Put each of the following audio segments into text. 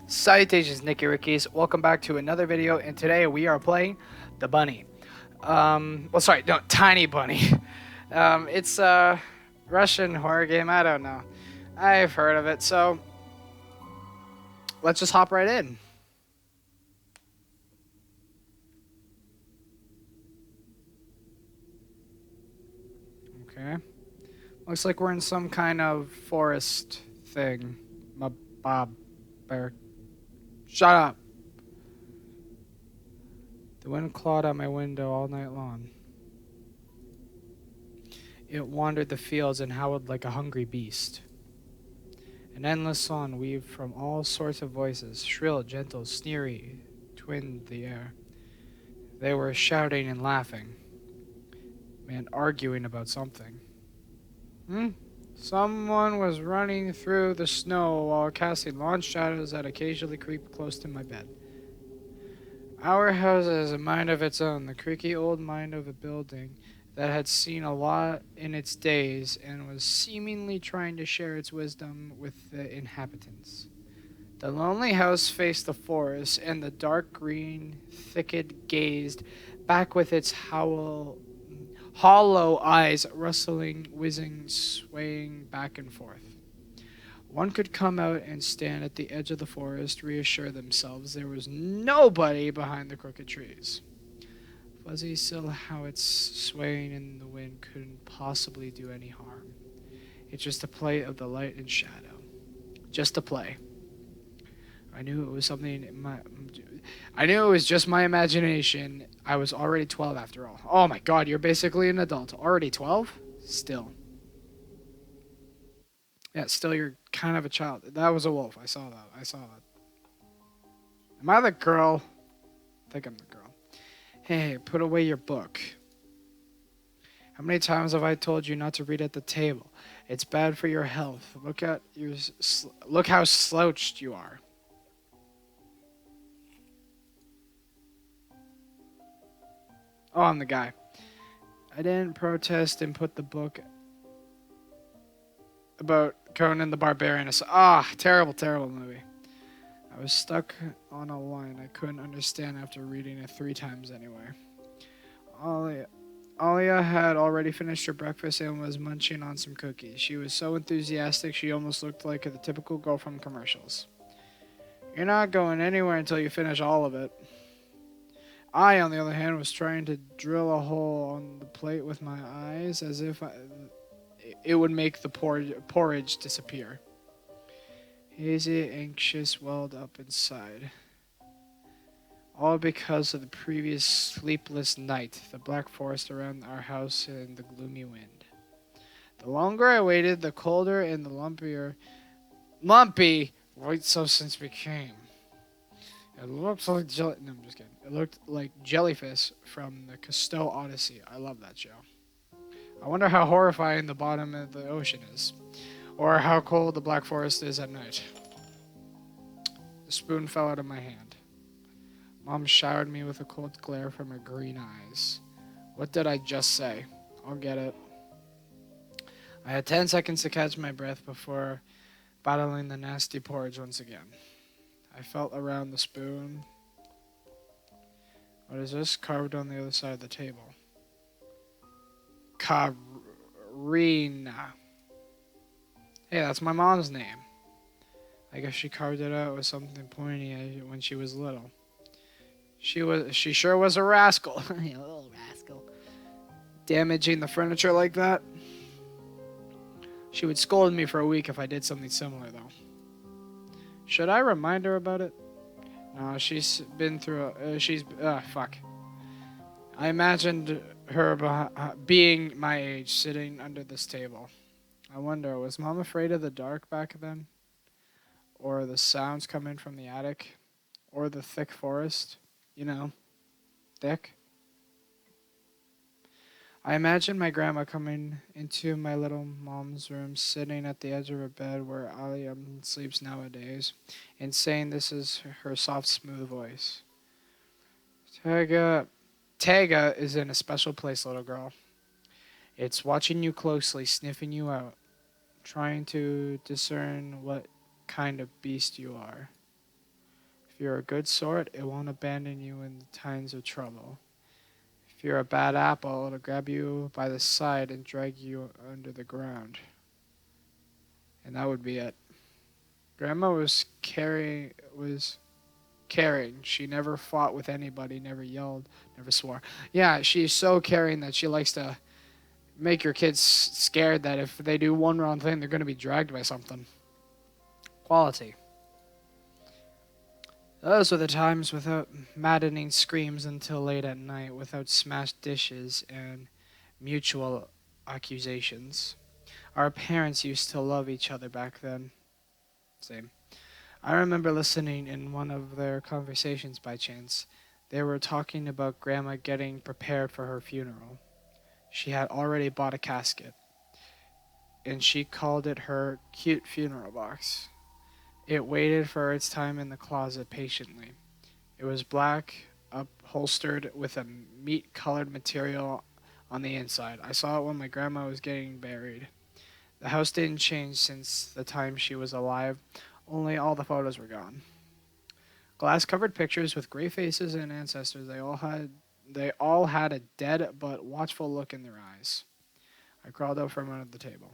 Salutations NickiRickies, welcome back to another video, and today we are playing the bunny. Tiny bunny. It's a Russian horror game, I don't know. I've heard of it, so let's just hop right in. Okay. Looks like we're in some kind of forest thing. Bob Bear. Shut up. The wind clawed at my window all night long. It wandered the fields and howled like a hungry beast. An endless song weaved from all sorts of voices, shrill, gentle, sneery, twinned the air. They were shouting and laughing, and arguing about something. Someone was running through the snow while casting long shadows that occasionally creeped close to my bed. Our house has a mind of its own, the creaky old mind of a building that had seen a lot in its days and was seemingly trying to share its wisdom with the inhabitants. The lonely house faced the forest, and the dark green thicket gazed back with its hollow eyes rustling, whizzing, swaying back and forth. One could come out and stand at the edge of the forest, reassure themselves there was nobody behind the crooked trees. Fuzzy silhouettes swaying in the wind couldn't possibly do any harm. It's just a play of the light and shadow. Just a play. I knew it was just my imagination. I was already 12 after all. Oh my god, you're basically an adult. Already 12? Still. Yeah, still you're kind of a child. That was a wolf. I saw that. Am I the girl? I think I'm the girl. Hey, put away your book. How many times have I told you not to read at the table? It's bad for your health. Look how slouched you are. Oh, I'm the guy. I didn't protest and put the book about Conan the Barbarian. Terrible, terrible movie. I was stuck on a line I couldn't understand after reading it 3 times anyway. Alia had already finished her breakfast and was munching on some cookies. She was so enthusiastic she almost looked like the typical girl from commercials. You're not going anywhere until you finish all of it. I, on the other hand, was trying to drill a hole on the plate with my eyes as if it would make the porridge disappear. Hazy, anxious welled up inside. All because of the previous sleepless night, the black forest around our house, and the gloomy wind. The longer I waited, the colder and the lumpy white substance became. It looked like No, I'm just kidding. It looked like jellyfish from the Cousteau Odyssey. I love that show. I wonder how horrifying the bottom of the ocean is, or how cold the black forest is at night. The spoon fell out of my hand. Mom showered me with a cold glare from her green eyes. What did I just say? I'll get it. I had 10 seconds to catch my breath before battling the nasty porridge once again. I felt around the spoon. What is this? Carved on the other side of the table. Karina. Hey, that's my mom's name. I guess she carved it out with something pointy when she was little. She sure was a rascal. A little rascal. Damaging the furniture like that. She would scold me for a week if I did something similar, though. Should I remind her about it? No, she's been through. Fuck. I imagined her being my age, sitting under this table. I wonder, was Mom afraid of the dark back then? Or the sounds coming from the attic? Or the thick forest? You know, thick. I imagine my grandma coming into my little mom's room, sitting at the edge of her bed where Alia sleeps nowadays, and saying this is her soft, smooth voice. Tega is in a special place, little girl. It's watching you closely, sniffing you out, trying to discern what kind of beast you are. If you're a good sort, it won't abandon you in times of trouble. If you're a bad apple, it'll grab you by the side and drag you under the ground. And that would be it. Grandma was caring. She never fought with anybody, never yelled, never swore. Yeah, she's so caring that she likes to make your kids scared that if they do one wrong thing, they're going to be dragged by something. Quality. Those were the times without maddening screams until late at night, without smashed dishes and mutual accusations. Our parents used to love each other back then. Same. I remember listening in one of their conversations by chance. They were talking about Grandma getting prepared for her funeral. She had already bought a casket, and she called it her cute funeral box. It waited for its time in the closet patiently. It was black, upholstered with a meat-colored material on the inside. I saw it when my grandma was getting buried. The house didn't change since the time she was alive, only all the photos were gone. Glass-covered pictures with gray faces and ancestors. They all had a dead but watchful look in their eyes. I crawled out from under the table.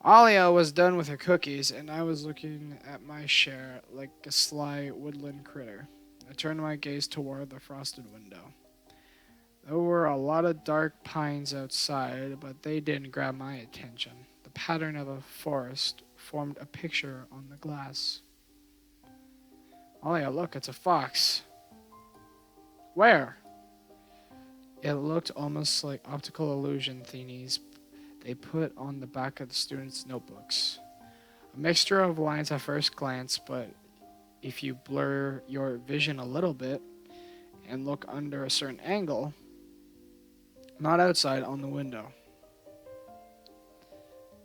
Alia was done with her cookies, and I was looking at my share like a sly woodland critter. I turned my gaze toward the frosted window. There were a lot of dark pines outside, but they didn't grab my attention. The pattern of a forest formed a picture on the glass. Alia, look, it's a fox. Where? It looked almost like optical illusion thingies they put on the back of the students' notebooks. A mixture of lines at first glance, but if you blur your vision a little bit and look under a certain angle, not outside, on the window.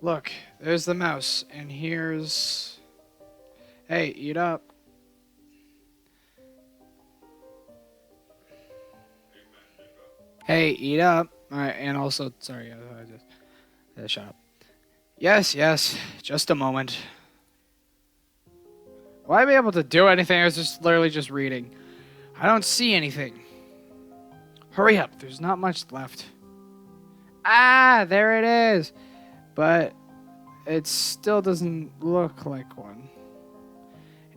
Look, there's the mouse, and here's... Hey, eat up. Hey, eat up. Alright, and also, sorry, I just shut up. Yes, just a moment. Will I be able to do anything? I was just literally just reading. I don't see anything. Hurry up, there's not much left. Ah, there it is. But it still doesn't look like one.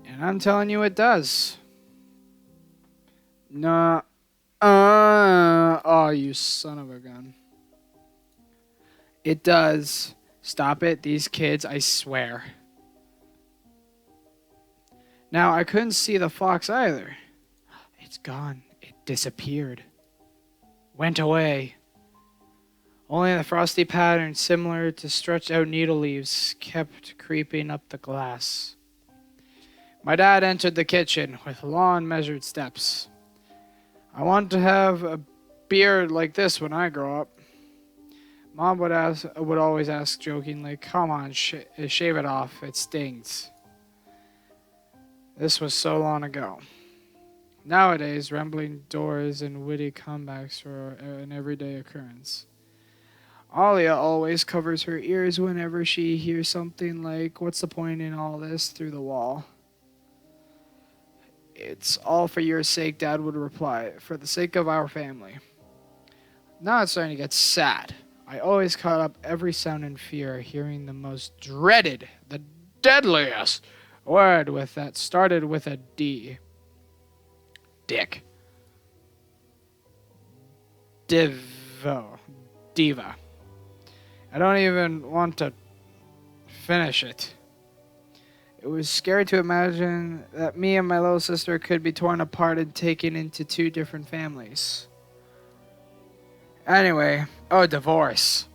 And I'm telling you it does. No. Oh, you son of a gun. It does. Stop it, these kids, I swear. Now, I couldn't see the fox either. It's gone. It disappeared. Went away. Only the frosty pattern, similar to stretched out needle leaves, kept creeping up the glass. My dad entered the kitchen with long, measured steps. I want to have a beard like this when I grow up. Mom would always ask jokingly, come on, shave it off, it stings. This was so long ago. Nowadays, rambling doors and witty comebacks are an everyday occurrence. Alia always covers her ears whenever she hears something like, what's the point in all this, through the wall. It's all for your sake, Dad would reply, for the sake of our family. Now it's starting to get sad. I always caught up every sound in fear, hearing the most dreaded, the deadliest word that started with a D. Dick. Diva. I don't even want to finish it. It was scary to imagine that me and my little sister could be torn apart and taken into two different families. Anyway, divorce.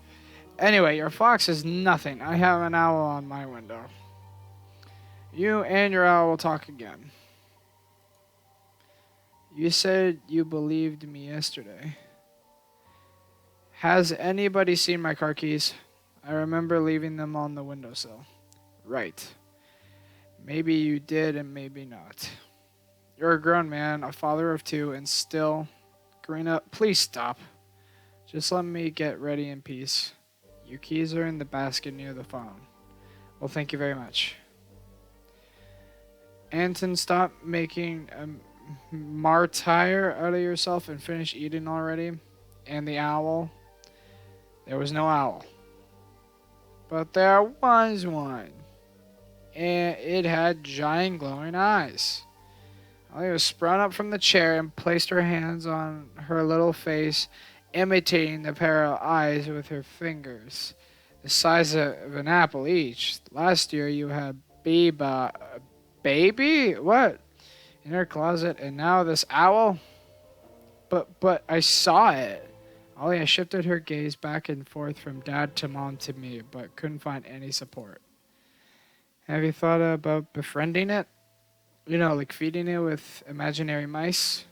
Anyway, your fox is nothing. I have an owl on my window. You and your owl will talk again. You said you believed me yesterday. Has anybody seen my car keys? I remember leaving them on the windowsill. Right. Maybe you did and maybe not. You're a grown man, a father of two, and still... Karina, please stop. Just let me get ready in peace. Your keys are in the basket near the phone. Well, thank you very much. Anton, stop making a martyr out of yourself and finish eating already. And the owl. There was no owl. But there was one. And it had giant glowing eyes. Alia sprung up from the chair and placed her hands on her little face, imitating the pair of eyes with her fingers, the size of an apple each. Last year you had Biba. Baby? What? In her closet, and now this owl? But I saw it. Alia shifted her gaze back and forth from Dad to Mom to me, but couldn't find any support. Have you thought about befriending it? You know, like feeding it with imaginary mice?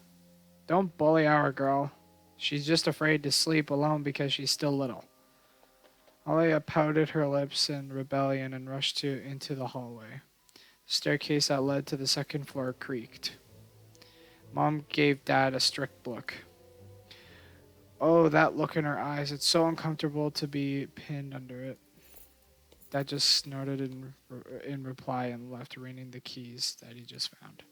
Don't bully our girl. She's just afraid to sleep alone because she's still little. Alia pouted her lips in rebellion and rushed into the hallway. The staircase that led to the second floor creaked. Mom gave Dad a strict look. Oh, that look in her eyes. It's so uncomfortable to be pinned under it. Dad just snorted in reply and left ringing the keys that he just found.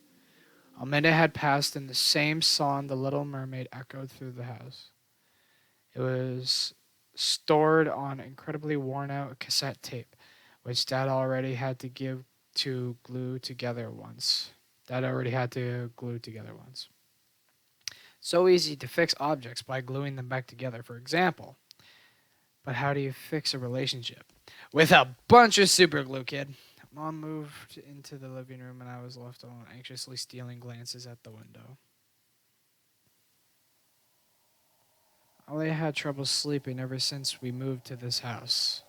A minute had passed and the same song, The Little Mermaid, echoed through the house. It was stored on incredibly worn-out cassette tape, which Dad already had to glue together once. So easy to fix objects by gluing them back together, for example. But how do you fix a relationship? With a bunch of super glue, kid. Mom moved into the living room and I was left alone, anxiously stealing glances at the window. Alia had trouble sleeping ever since we moved to this house.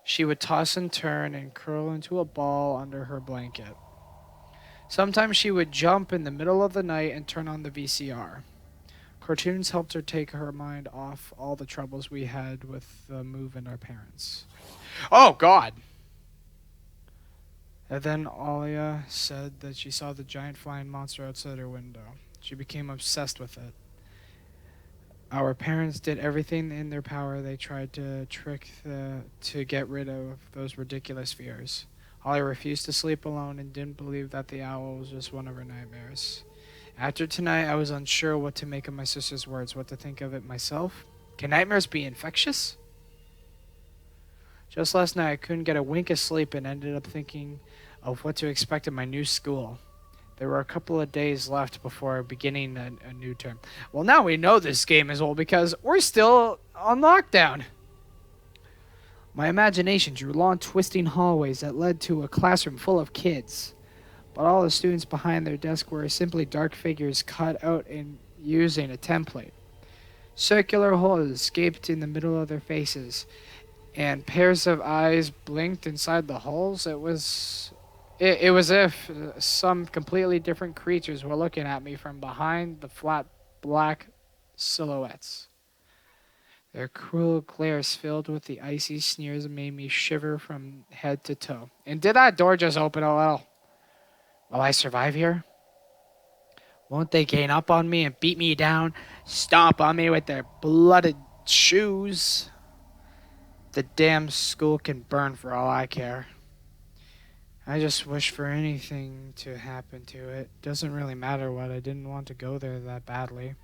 She would toss and turn and curl into a ball under her blanket. Sometimes she would jump in the middle of the night and turn on the VCR. Cartoons helped her take her mind off all the troubles we had with the move and our parents. Oh, God! And then Alia said that she saw the giant flying monster outside her window. She became obsessed with it. Our parents did everything in their power. They tried to to get rid of those ridiculous fears. Holly refused to sleep alone and didn't believe that the owl was just one of her nightmares. After tonight, I was unsure what to make of my sister's words, what to think of it myself. Can nightmares be infectious? Just last night, I couldn't get a wink of sleep and ended up thinking of what to expect at my new school. There were a couple of days left before beginning a new term. Well, now we know this game is old because we're still on lockdown. My imagination drew long, twisting hallways that led to a classroom full of kids. But all the students behind their desk were simply dark figures cut out in using a template. Circular holes gaped in the middle of their faces, and pairs of eyes blinked inside the holes. It was as if some completely different creatures were looking at me from behind the flat black silhouettes. Their cruel glares filled with the icy sneers made me shiver from head to toe. And did that door just open a little? Will I survive here? Won't they gain up on me and beat me down, stomp on me with their blooded shoes? The damn school can burn for all I care. I just wish for anything to happen to it. Doesn't really matter what. I didn't want to go there that badly.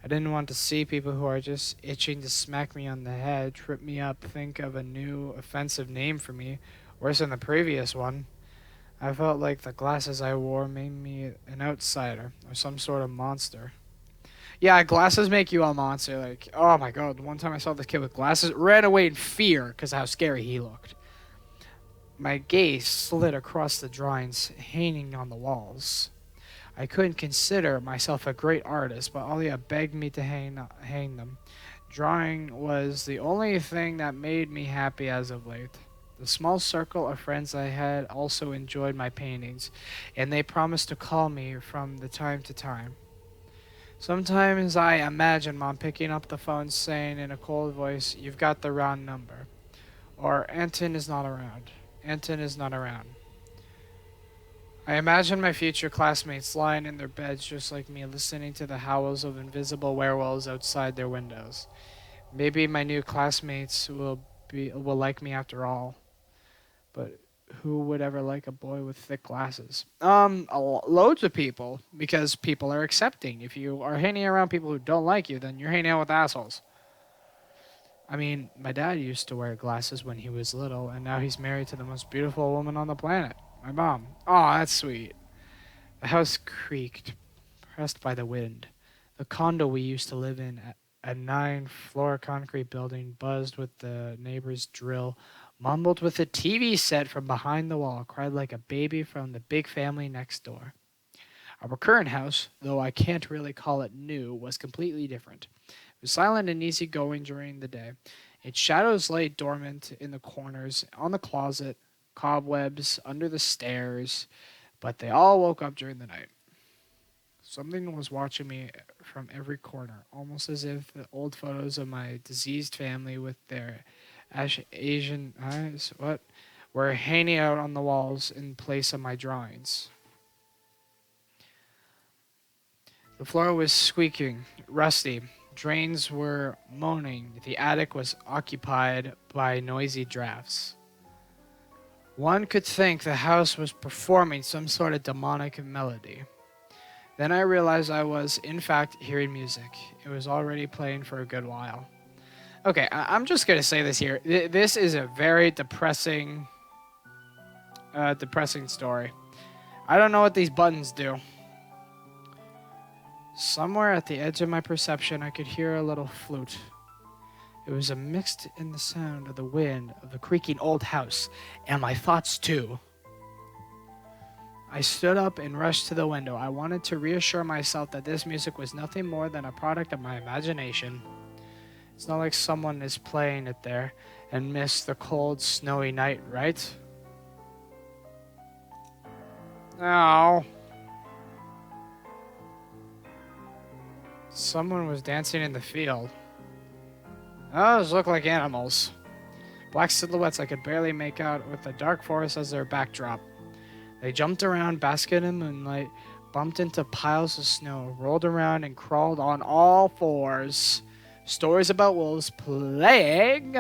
I didn't want to see people who are just itching to smack me on the head, trip me up, think of a new offensive name for me, worse than the previous one. I felt like the glasses I wore made me an outsider, or some sort of monster. Yeah, glasses make you a monster. Like, oh my god, one time I saw this kid with glasses, ran away in fear because of how scary he looked. My gaze slid across the drawings hanging on the walls. I couldn't consider myself a great artist, but Alia begged me to hang them. Drawing was the only thing that made me happy as of late. The small circle of friends I had also enjoyed my paintings, and they promised to call me from the time to time. Sometimes I imagine Mom picking up the phone saying in a cold voice, "You've got the wrong number," or "Anton is not around. Anton is not around." I imagine my future classmates lying in their beds just like me, listening to the howls of invisible werewolves outside their windows. Maybe my new classmates will like me after all. But who would ever like a boy with thick glasses? Loads of people, because people are accepting. If you are hanging around people who don't like you, then you're hanging out with assholes. I mean, my dad used to wear glasses when he was little, and now he's married to the most beautiful woman on the planet, my mom. Oh, that's sweet. The house creaked, pressed by the wind. The condo we used to live in, a 9-floor concrete building, buzzed with the neighbor's drill, mumbled with the TV set from behind the wall, cried like a baby from the big family next door. Our current house, though I can't really call it new, was completely different. It was silent and easygoing during the day. Its shadows lay dormant in the corners, on the closet, cobwebs, under the stairs, but they all woke up during the night. Something was watching me from every corner, almost as if the old photos of my diseased family with their Asian eyes were hanging out on the walls in place of my drawings. The floor was squeaking, rusty. Drains were moaning. The attic was occupied by noisy drafts. One could think the house was performing some sort of demonic melody. Then I realized I was, in fact, hearing music. It was already playing for a good while. Okay, I'm just going to say this here. This is a very depressing story. I don't know what these buttons do. Somewhere at the edge of my perception, I could hear a little flute. It was a mixed in the sound of the wind, of the creaking old house, and my thoughts too. I stood up and rushed to the window. I wanted to reassure myself that this music was nothing more than a product of my imagination. It's not like someone is playing it there and missed the cold, snowy night, right? No. Someone was dancing in the field. Those look like animals. Black silhouettes I could barely make out with the dark forest as their backdrop. They jumped around, basking in moonlight, bumped into piles of snow, rolled around, and crawled on all fours. Stories about wolves playing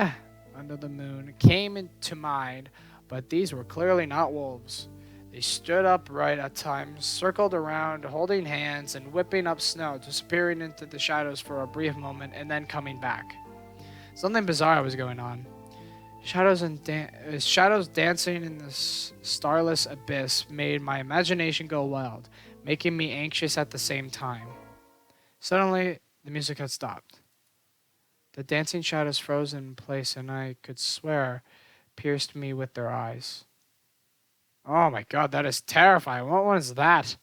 under the moon came into mind, but these were clearly not wolves. They stood upright at times, circled around, holding hands, and whipping up snow, disappearing into the shadows for a brief moment, and then coming back. Something bizarre was going on. Shadows dancing in the starless abyss made my imagination go wild, making me anxious at the same time. Suddenly, the music had stopped. The dancing shadows froze in place, and I could swear pierced me with their eyes. Oh my god, that is terrifying. What was that?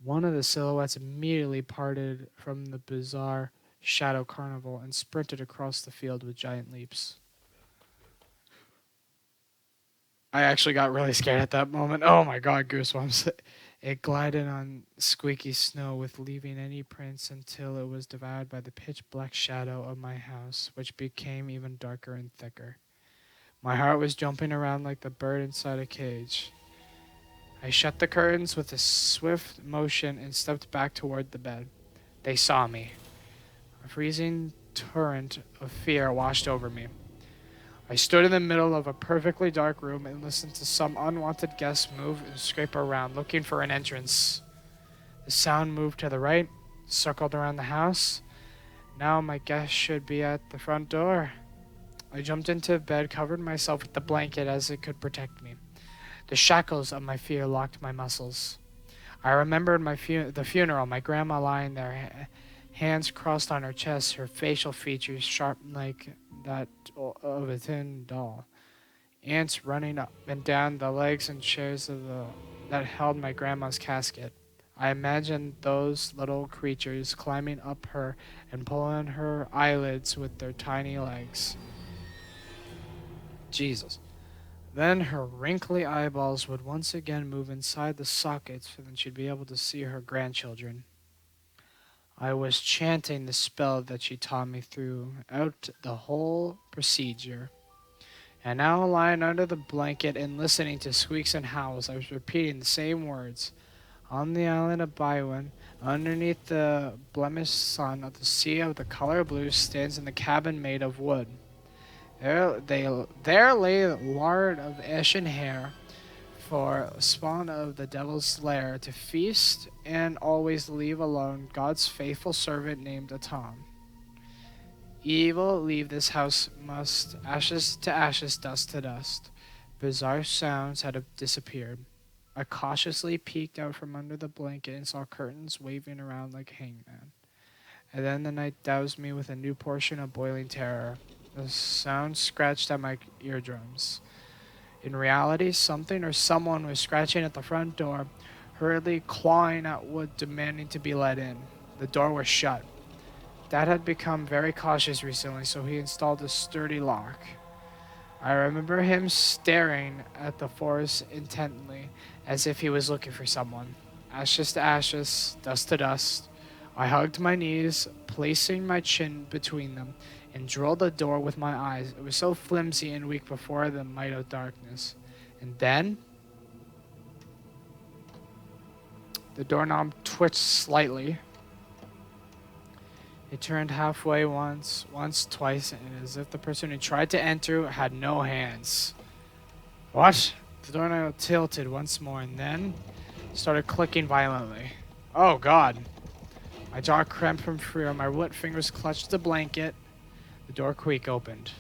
One of the silhouettes immediately parted from the bizarre shadow carnival and sprinted across the field with giant leaps. I actually got really scared at that moment. Oh my god, goosebumps. It glided on squeaky snow with leaving any prints until it was devoured by the pitch black shadow of my house, which became even darker and thicker. My heart was jumping around like the bird inside a cage. I shut the curtains with a swift motion and stepped back toward the bed. They saw me. A freezing torrent of fear washed over me. I stood in the middle of a perfectly dark room and listened to some unwanted guests move and scrape around, looking for an entrance. The sound moved to the right, circled around the house. Now my guest should be at the front door. I jumped into bed, covered myself with the blanket as it could protect me. The shackles of my fear locked my muscles. I remembered the funeral, my grandma lying there, hands crossed on her chest, her facial features sharp like that of a tin doll. Ants running up and down the legs and chairs that held my grandma's casket. I imagined those little creatures climbing up her and pulling her eyelids with their tiny legs. Jesus. Then her wrinkly eyeballs would once again move inside the sockets, and then she'd be able to see her grandchildren. I was chanting the spell that she taught me throughout the whole procedure. And now, lying under the blanket and listening to squeaks and howls, I was repeating the same words. On the island of Byron, underneath the blemished sun of the sea of the color blue, stands in the cabin made of wood. There lay lard of ashen hair, for spawn of the devil's lair, to feast and always leave alone God's faithful servant named Atom. Evil leave this house must, ashes to ashes, dust to dust. Bizarre sounds had disappeared. I cautiously peeked out from under the blanket and saw curtains waving around like a hangman. And then the night doused me with a new portion of boiling terror. The sound scratched at my eardrums. In reality, something or someone was scratching at the front door, hurriedly clawing at wood, demanding to be let in. The door was shut. Dad had become very cautious recently, so he installed a sturdy lock. I remember him staring at the forest intently, as if he was looking for someone. Ashes to ashes, dust to dust. I hugged my knees, placing my chin between them, and drilled the door with my eyes. It was so flimsy and weak before the might of darkness. And then the doorknob twitched slightly. It turned halfway once, twice, and as if the person who tried to enter had no hands. What? The doorknob tilted once more and then started clicking violently. Oh, God. My jaw cramped from fear. My wet fingers clutched the blanket. The door creak opened.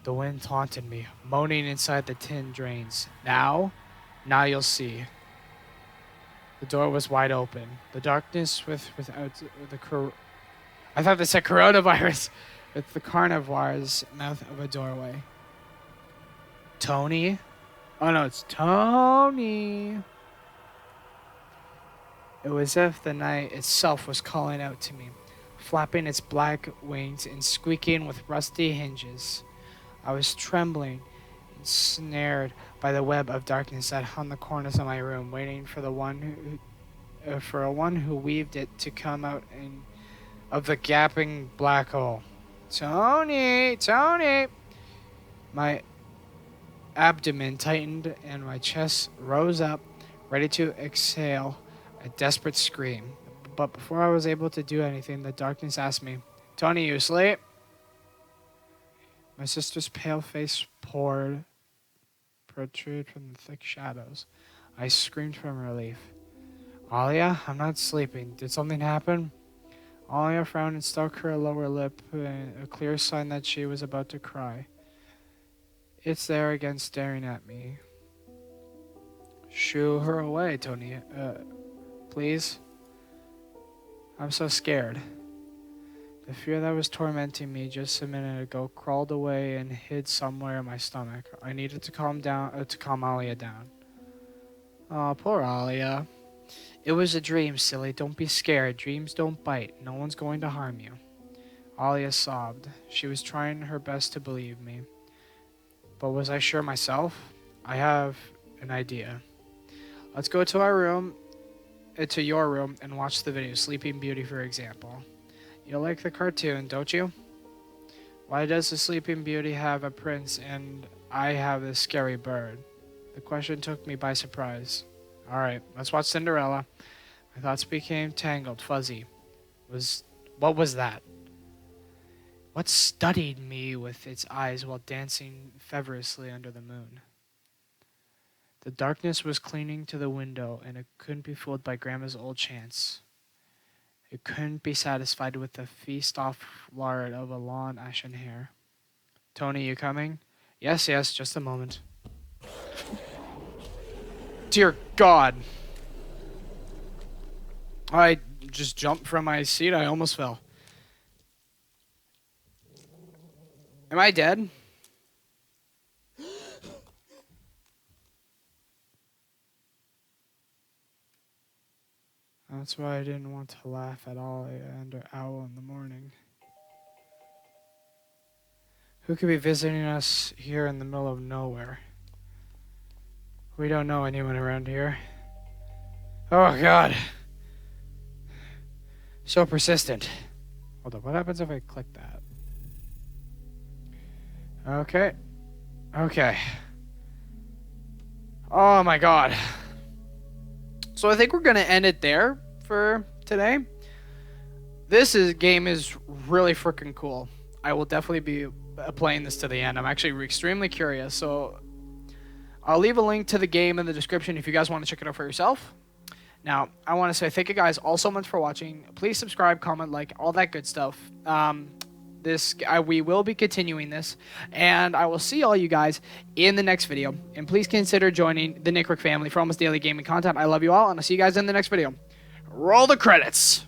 The wind taunted me, moaning inside the tin drains. Now you'll see. The door was wide open. The darkness without the I thought they said coronavirus, with the carnivore's mouth of a doorway. Tony? Oh no, it's Tony. It was as if the night itself was calling out to me, flapping its black wings and squeaking with rusty hinges. I was trembling, ensnared by the web of darkness that hung the corners of my room, waiting for one who weaved it to come out of the gaping black hole. Tony! Tony! My abdomen tightened and my chest rose up, ready to exhale a desperate scream. But before I was able to do anything, the darkness asked me, Tony, you asleep? My sister's pale face protruded from the thick shadows. I screamed from relief. Alia, I'm not sleeping. Did something happen? Alia frowned and stuck her lower lip, a clear sign that she was about to cry. It's there again, staring at me. Shoo her away, Tony. Please? I'm so scared. The fear that was tormenting me just a minute ago crawled away and hid somewhere in my stomach. I needed to calm Alia down. Oh, poor Alia. It was a dream, silly. Don't be scared. Dreams don't bite. No one's going to harm you. Alia sobbed. She was trying her best to believe me. But was I sure myself? I have an idea. Let's go to our room, to your room, and watch the video. Sleeping Beauty, for example. You like the cartoon, don't you? Why does the Sleeping Beauty have a prince and I have this scary bird? The question took me by surprise. Alright, let's watch Cinderella. My thoughts became tangled, fuzzy. What was that? What studied me with its eyes while dancing feverishly under the moon? The darkness was clinging to the window, and it couldn't be fooled by Grandma's old chants. It couldn't be satisfied with the feast-off lard of a long ashen hair. Tony, you coming? Yes, just a moment. Dear God. I just jumped from my seat. I almost fell. Am I dead? That's why I didn't want to laugh at all under Owl in the morning. Who could be visiting us here in the middle of nowhere? We don't know anyone around here. Oh, God. So persistent. Hold on, what happens if I click that? Okay. Oh, my God. So I think we're going to end it there for today. This game is really freaking cool. I will definitely be playing this to the end. I'm actually extremely curious. So I'll leave a link to the game in the description if you guys want to check it out for yourself. Now, I want to say thank you guys all so much for watching. Please subscribe, comment, like, all that good stuff. We will be continuing this, and I will see all you guys in the next video. And please consider joining the Nick Rick family for almost daily gaming content. I love you all, and I'll see you guys in the next video. Roll the credits.